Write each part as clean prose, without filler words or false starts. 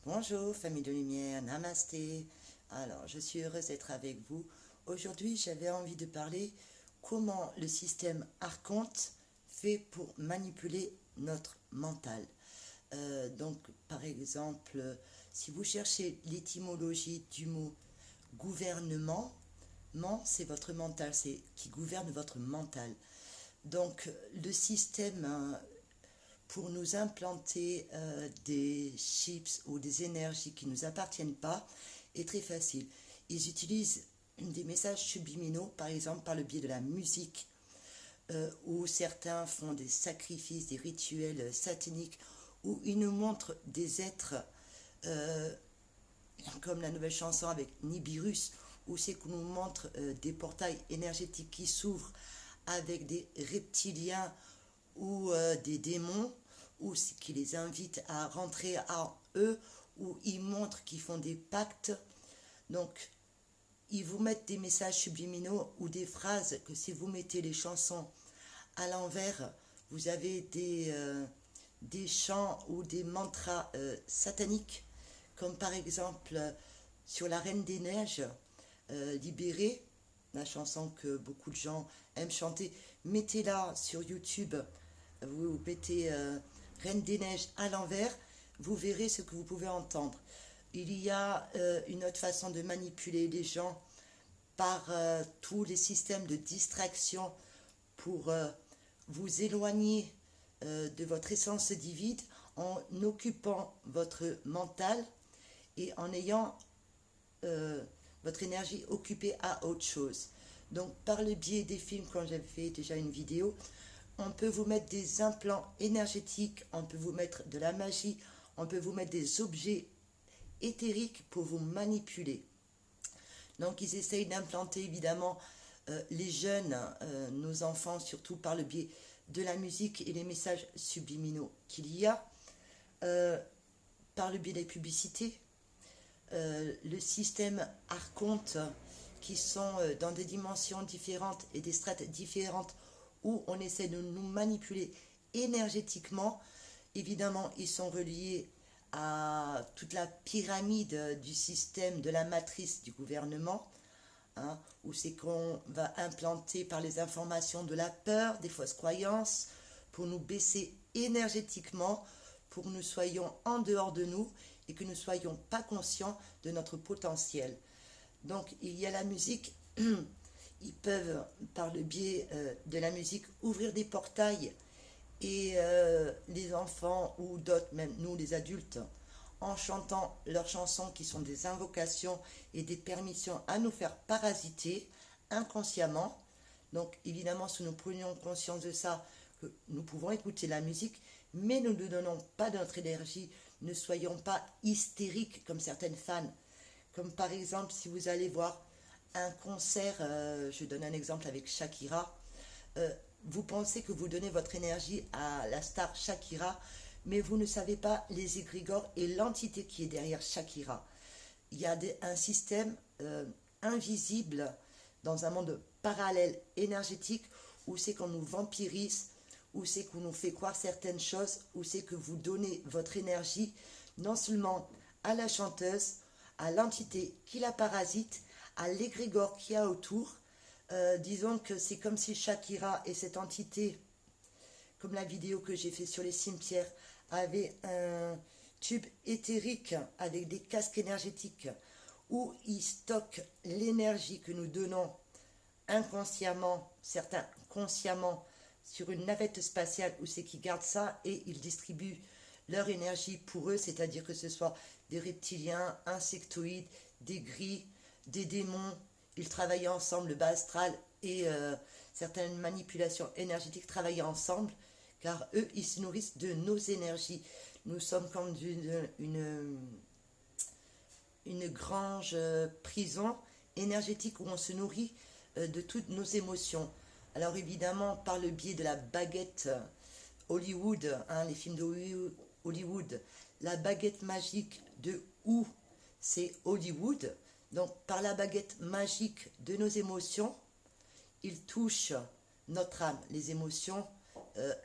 Bonjour famille de lumière, namasté. Alors je suis heureuse d'être avec vous. Aujourd'hui j'avais envie de parler comment le système Archonte fait pour manipuler notre mental. Donc par exemple, si vous cherchez l'étymologie du mot gouvernement, c'est votre mental, c'est qui gouverne votre mental. Donc le système pour nous implanter des chips ou des énergies qui ne nous appartiennent pas est très facile. Ils utilisent des messages subliminaux, par exemple par le biais de la musique, où certains font des sacrifices, des rituels sataniques, où ils nous montrent des êtres euh, comme la nouvelle chanson avec Nibiru, où c'est qu'on nous montre des portails énergétiques qui s'ouvrent avec des reptiliens ou des démons, ou qui les invitent à rentrer en eux, ou ils montrent qu'ils font des pactes. Donc, ils vous mettent des messages subliminaux ou des phrases que si vous mettez les chansons à l'envers, vous avez des chants ou des mantras sataniques, comme par exemple sur la Reine des Neiges, Libérée, la chanson que beaucoup de gens aiment chanter. Mettez-la sur YouTube, vous mettez Reine des Neiges à l'envers, vous verrez ce que vous pouvez entendre. Il y a une autre façon de manipuler les gens par tous les systèmes de distraction pour vous éloigner de votre essence divine en occupant votre mental et en ayant votre énergie occupée à autre chose. Donc par le biais des films, quand j'avais fait déjà une vidéo, on peut vous mettre des implants énergétiques, on peut vous mettre de la magie, on peut vous mettre des objets éthériques pour vous manipuler. Donc ils essayent d'implanter évidemment les jeunes, nos enfants, surtout par le biais de la musique et les messages subliminaux qu'il y a, par le biais des publicités, le système Archonte, qui sont dans des dimensions différentes et des strates différentes où on essaie de nous manipuler énergétiquement. Évidemment, ils sont reliés à toute la pyramide du système de la matrice du gouvernement, hein, où c'est qu'on va implanter par les informations de la peur, des fausses croyances, pour nous baisser énergétiquement, pour que nous soyons en dehors de nous et que nous ne soyons pas conscients de notre potentiel. Donc il y a la musique, ils peuvent par le biais de la musique ouvrir des portails et les enfants ou d'autres, même nous les adultes, en chantant leurs chansons qui sont des invocations et des permissions à nous faire parasiter inconsciemment. Donc évidemment, si nous prenions conscience de ça, que nous pouvons écouter la musique, mais nous ne donnons pas de notre énergie, ne soyons pas hystériques comme certaines fans. Comme par exemple, si vous allez voir un concert, je donne un exemple avec Shakira, vous pensez que vous donnez votre énergie à la star Shakira, mais vous ne savez pas les égrégores et l'entité qui est derrière Shakira. Il y a un système invisible dans un monde parallèle énergétique où c'est qu'on nous vampirise, où c'est qu'on nous fait croire certaines choses, où c'est que vous donnez votre énergie non seulement à la chanteuse, à l'entité qui la parasite, à l'égrégore qu'il y a autour. Disons que c'est comme si Shakira et cette entité, comme la vidéo que j'ai fait sur les cimetières, avait un tube éthérique avec des casques énergétiques où il stocke l'énergie que nous donnons inconsciemment, certains consciemment, sur une navette spatiale où c'est qu'ils gardent ça et ils distribuent leur énergie pour eux, c'est-à-dire que ce soit des reptiliens, insectoïdes, des gris, des démons. Ils travaillaient ensemble, le bas astral et certaines manipulations énergétiques travaillaient ensemble, car eux, ils se nourrissent de nos énergies. Nous sommes comme une grange prison énergétique où on se nourrit de toutes nos émotions. Alors évidemment, par le biais de la baguette Hollywood, hein, les films de Hollywood, la baguette magique de où c'est Hollywood. Donc par la baguette magique de nos émotions, il touche notre âme, les émotions.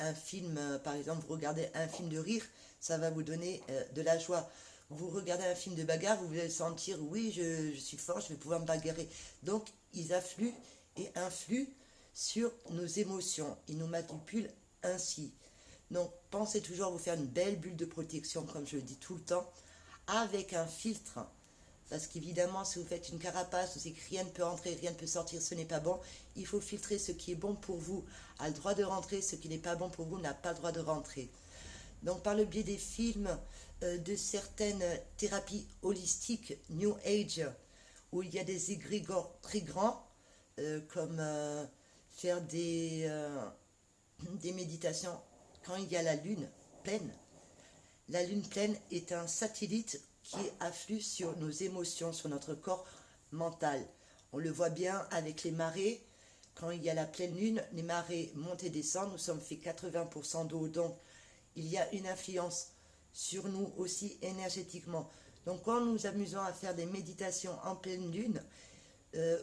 Un film, par exemple, vous regardez un film de rire, ça va vous donner de la joie. Vous regardez un film de bagarre, vous allez sentir, oui, je suis fort, je vais pouvoir me bagarrer. Donc, ils affluent et influent sur nos émotions. Ils nous manipulent ainsi. Donc, pensez toujours à vous faire une belle bulle de protection, comme je le dis tout le temps, avec un filtre. Parce qu'évidemment, si vous faites une carapace, vous savez que rien ne peut entrer, rien ne peut sortir, ce n'est pas bon. Il faut filtrer ce qui est bon pour vous, a le droit de rentrer, ce qui n'est pas bon pour vous n'a pas le droit de rentrer. Donc, par le biais des films, de certaines thérapies holistiques, New Age, où il y a des égrégores très grands, comme faire des méditations quand il y a la lune pleine. La lune pleine est un satellite qui afflue sur nos émotions, sur notre corps mental. On le voit bien avec les marées. Quand il y a la pleine lune, les marées montent et descendent. Nous sommes fait 80% d'eau, donc il y a une influence sur nous aussi énergétiquement. Donc quand nous nous amusons à faire des méditations en pleine lune,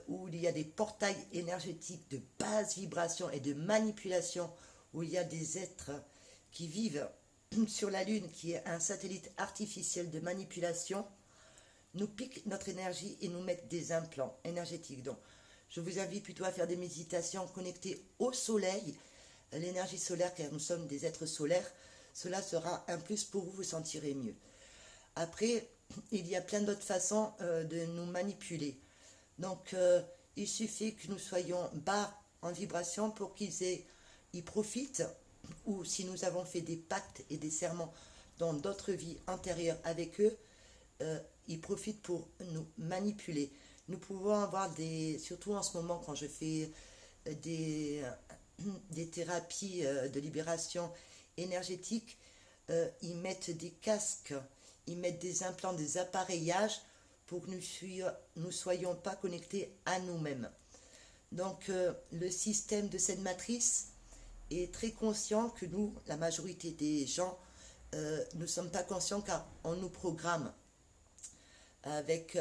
où il y a des portails énergétiques de basse vibration et de manipulation, où il y a des êtres qui vivent sur la Lune, qui est un satellite artificiel de manipulation, nous piquent notre énergie et nous mettent des implants énergétiques. Donc, je vous invite plutôt à faire des méditations connectées au soleil, l'énergie solaire, car nous sommes des êtres solaires. Cela sera un plus pour vous, vous sentirez mieux. Après, il y a plein d'autres façons de nous manipuler. Donc, il suffit que nous soyons bas en vibration pour ils profitent, ou si nous avons fait des pactes et des serments dans d'autres vies antérieures avec eux, ils profitent pour nous manipuler. Nous pouvons avoir surtout en ce moment quand je fais des, des thérapies de libération énergétique, ils mettent des casques, ils mettent des implants, des appareillages pour que nous soyons pas connectés à nous-mêmes. Donc le système de cette matrice est très conscient que nous, la majorité des gens, ne sommes pas conscients car on nous programme avec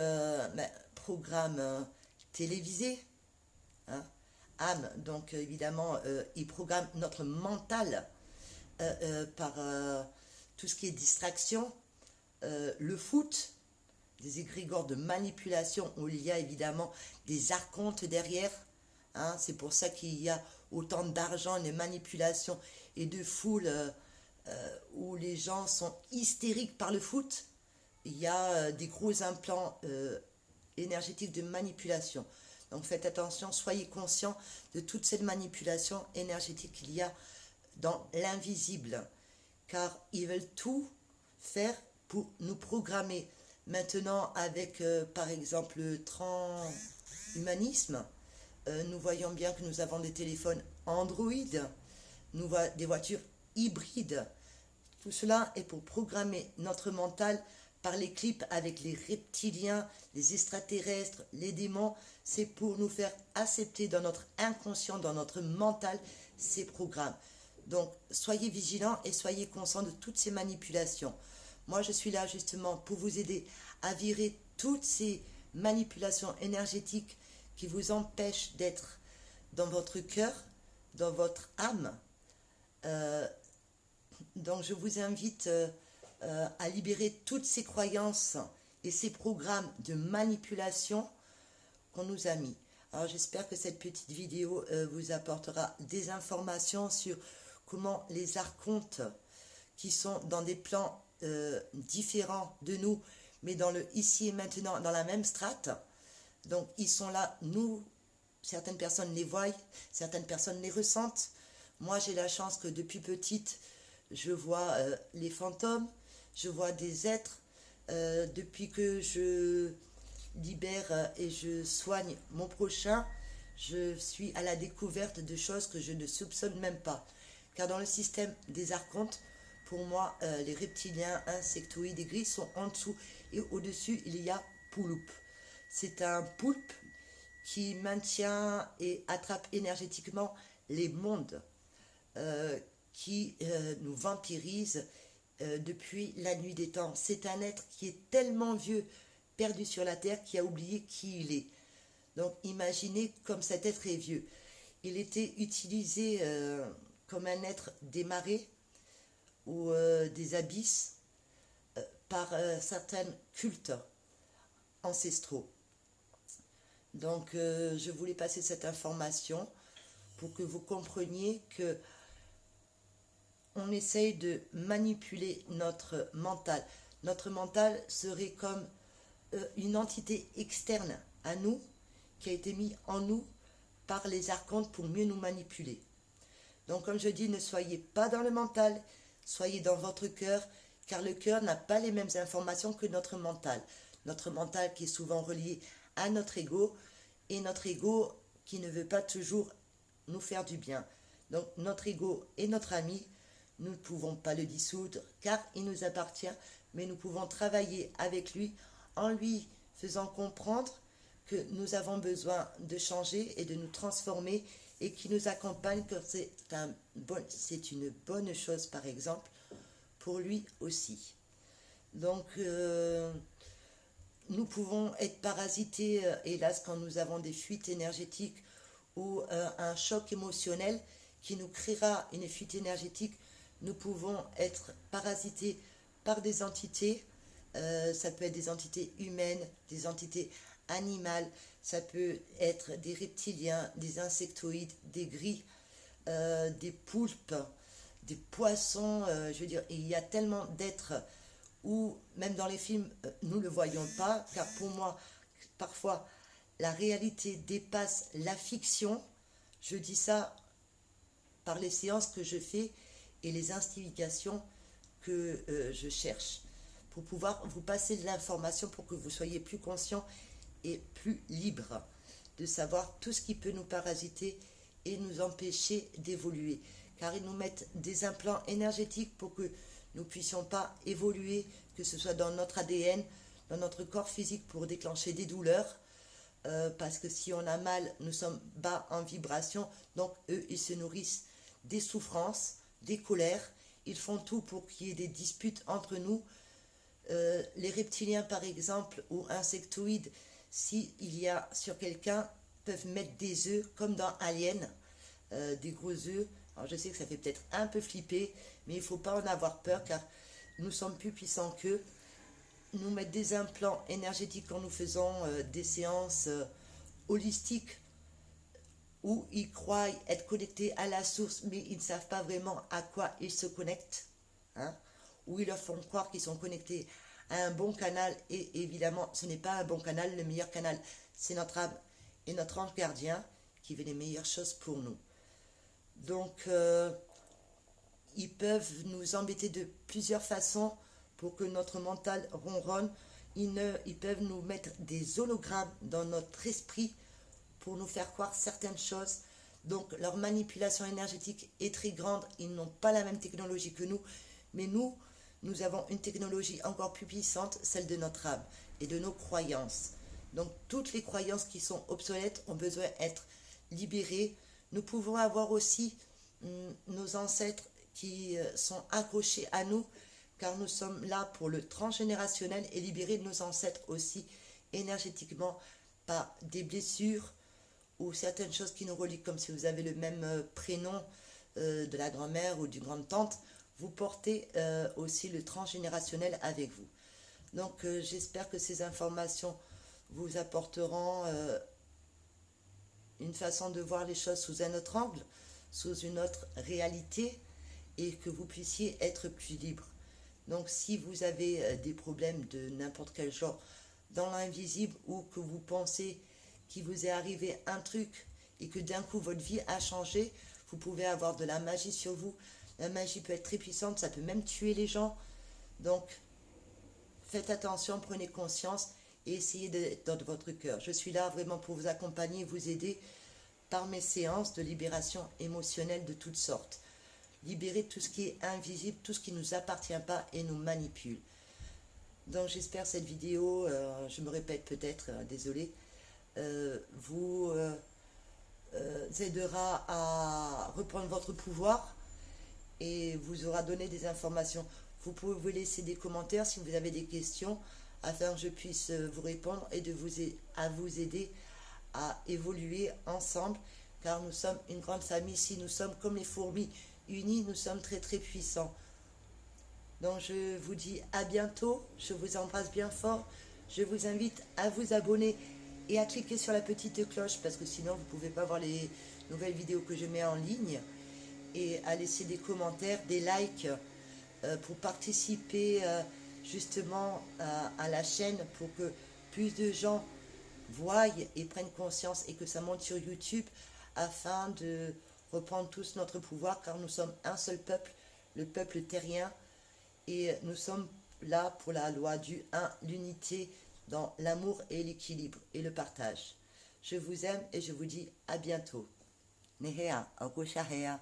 programme télévisé, hein, âme, donc évidemment il programme notre mental par tout ce qui est distraction, le foot, des égrégores de manipulation où il y a évidemment des archontes derrière. Hein, c'est pour ça qu'il y a autant d'argent, de manipulation et de foule où les gens sont hystériques par le foot. Il y a des gros implants énergétiques de manipulation. Donc faites attention, soyez conscients de toute cette manipulation énergétique qu'il y a dans l'invisible. Car ils veulent tout faire pour nous programmer. Maintenant, avec par exemple le transhumanisme, nous voyons bien que nous avons des téléphones Android, des voitures hybrides. Tout cela est pour programmer notre mental par les clips avec les reptiliens, les extraterrestres, les démons. C'est pour nous faire accepter dans notre inconscient, dans notre mental, ces programmes. Donc, soyez vigilants et soyez conscients de toutes ces manipulations. Moi, je suis là justement pour vous aider à virer toutes ces manipulations énergétiques qui vous empêchent d'être dans votre cœur, dans votre âme. Donc, je vous invite à libérer toutes ces croyances et ces programmes de manipulation qu'on nous a mis. Alors, j'espère que cette petite vidéo vous apportera des informations sur comment les archontes qui sont dans des plans différents de nous, mais dans le ici et maintenant, dans la même strate. Donc, ils sont là, nous, certaines personnes les voient, certaines personnes les ressentent. Moi, j'ai la chance que depuis petite, je vois les fantômes, je vois des êtres. Depuis que je libère et je soigne mon prochain, je suis à la découverte de choses que je ne soupçonne même pas. Car dans le système des archontes, pour moi, les reptiliens, insectoïdes et gris sont en dessous. Et au-dessus, il y a Pouloup. C'est un poulpe qui maintient et attrape énergétiquement les mondes, qui nous vampirise depuis la nuit des temps. C'est un être qui est tellement vieux, perdu sur la terre, qui a oublié qui il est. Donc imaginez comme cet être est vieux. Il était utilisé comme un être des marées ou des abysses par certains cultes ancestraux. Donc, je voulais passer cette information pour que vous compreniez que on essaye de manipuler notre mental. Notre mental serait comme une entité externe à nous qui a été mise en nous par les archontes pour mieux nous manipuler. Donc, comme je dis, ne soyez pas dans le mental, soyez dans votre cœur, car le cœur n'a pas les mêmes informations que notre mental. Notre mental qui est souvent relié à notre ego, et notre ego qui ne veut pas toujours nous faire du bien. Donc notre ego est notre ami, nous ne pouvons pas le dissoudre car il nous appartient, mais nous pouvons travailler avec lui en lui faisant comprendre que nous avons besoin de changer et de nous transformer et qui nous accompagne, que c'est une bonne chose par exemple pour lui aussi. Donc nous pouvons être parasités, hélas, quand nous avons des fuites énergétiques ou un choc émotionnel qui nous créera une fuite énergétique. Nous pouvons être parasités par des entités, ça peut être des entités humaines, des entités animales, ça peut être des reptiliens, des insectoïdes, des gris, des poulpes, des poissons, je veux dire, il y a tellement d'êtres où, même dans les films, nous ne le voyons pas, car pour moi, parfois, la réalité dépasse la fiction. Je dis ça par les séances que je fais et les investigations que je cherche pour pouvoir vous passer de l'information pour que vous soyez plus conscient et plus libre de savoir tout ce qui peut nous parasiter et nous empêcher d'évoluer. Car ils nous mettent des implants énergétiques pour que nous ne puissions pas évoluer, que ce soit dans notre ADN, dans notre corps physique pour déclencher des douleurs. Parce que si on a mal, nous sommes bas en vibration. Donc eux, ils se nourrissent des souffrances, des colères. Ils font tout pour qu'il y ait des disputes entre nous. Les reptiliens, par exemple, ou insectoïdes, s'il y a sur quelqu'un, peuvent mettre des œufs, comme dans Alien, des gros œufs. Alors je sais que ça fait peut-être un peu flipper, mais il ne faut pas en avoir peur, car nous sommes plus puissants qu'eux. Nous mettre des implants énergétiques quand nous faisons des séances holistiques, où ils croient être connectés à la source, mais ils ne savent pas vraiment à quoi ils se connectent, hein, où ils leur font croire qu'ils sont connectés à un bon canal, et évidemment, ce n'est pas un bon canal. Le meilleur canal, c'est notre âme et notre ange gardien qui veut les meilleures choses pour nous. Donc, ils peuvent nous embêter de plusieurs façons pour que notre mental ronronne. Ils peuvent nous mettre des hologrammes dans notre esprit pour nous faire croire certaines choses. Donc leur manipulation énergétique est très grande. Ils n'ont pas la même technologie que nous. Mais nous avons une technologie encore plus puissante, celle de notre âme et de nos croyances. Donc toutes les croyances qui sont obsolètes ont besoin d'être libérées. Nous pouvons avoir aussi nos ancêtres qui sont accrochés à nous, car nous sommes là pour le transgénérationnel et libérer nos ancêtres aussi énergétiquement par des blessures ou certaines choses qui nous relient, comme si vous avez le même prénom de la grand-mère ou du grande-tante, vous portez aussi le transgénérationnel avec vous. Donc j'espère que ces informations vous apporteront une façon de voir les choses sous un autre angle, sous une autre réalité, et que vous puissiez être plus libre. Donc si vous avez des problèmes de n'importe quel genre dans l'invisible, ou que vous pensez qu'il vous est arrivé un truc et que d'un coup votre vie a changé, vous pouvez avoir de la magie sur vous. La magie peut être très puissante, ça peut même tuer les gens. Donc faites attention, prenez conscience et essayez d'être dans votre cœur. Je suis là vraiment pour vous accompagner et vous aider par mes séances de libération émotionnelle de toutes sortes. Libérer tout ce qui est invisible, tout ce qui ne nous appartient pas et nous manipule. Donc j'espère cette vidéo, je me répète peut-être, désolé, vous aidera à reprendre votre pouvoir et vous aura donné des informations. Vous pouvez vous laisser des commentaires si vous avez des questions, afin que je puisse vous répondre et à vous aider à évoluer ensemble, car nous sommes une grande famille. Si nous sommes comme les fourmis unis, nous sommes très très puissants. Donc je vous dis à bientôt, je vous embrasse bien fort, je vous invite à vous abonner et à cliquer sur la petite cloche parce que sinon vous ne pouvez pas voir les nouvelles vidéos que je mets en ligne, et à laisser des commentaires, des likes pour participer justement à la chaîne, pour que plus de gens voient et prennent conscience et que ça monte sur YouTube, afin de reprendre tous notre pouvoir, car nous sommes un seul peuple, le peuple terrien, et nous sommes là pour la loi du 1, l'unité dans l'amour et l'équilibre et le partage. Je vous aime et je vous dis à bientôt. Nehea, Augusha Hea.